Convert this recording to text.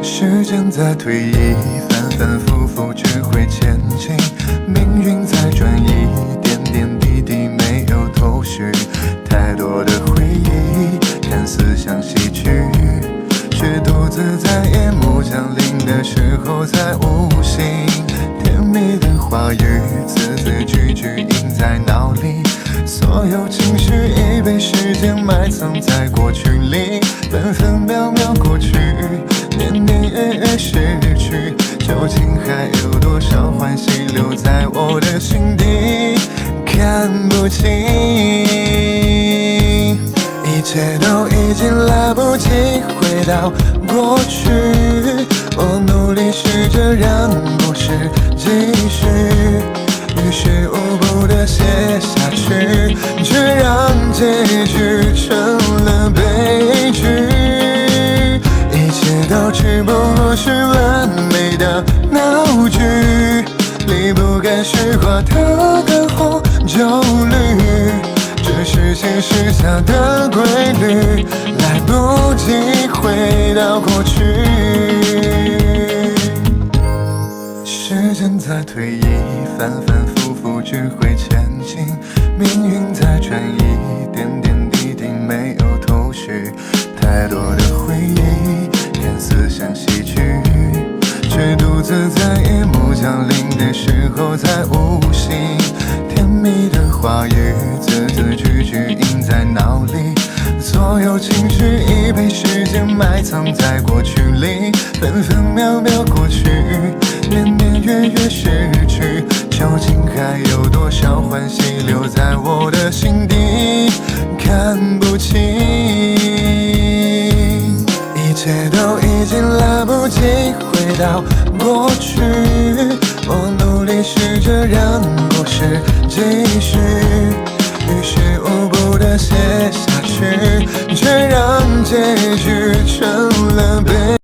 时间在推移，反反复复只会前进，命运在转移，点点滴滴没有头绪，太多的回忆看似像喜剧，却独自在夜幕降临的时候才悟醒，甜蜜的话语字字句句印在脑里，所有情绪已被时间埋藏在过去里，分分秒秒过去，年年月月逝去，究竟还有多少欢喜留在我的心底，看不清，一切都已经来不及回到过去，我努力试着让故事继续，于事无补的写下去，却让结局成了悲剧，一切都只不过是完美的闹剧，离不开虚化的灯红酒绿，这是现实下的规律，来不及回到过去。时间在推移，反反复复只会前进，命运在转移，点点滴滴没有头绪，太多的回忆看似像喜剧，却独自在夜幕降临的时候才悟醒，甜蜜的话语字字句句印在脑里，所有情绪已被时间埋藏在过去里，分分秒秒过去，年年月月逝去，究竟还有多少欢喜留在我的心底，看不清，一切都已经来不及回到过去，我努力试着让故事继续，于事无补的写下去，却让结局成了悲剧。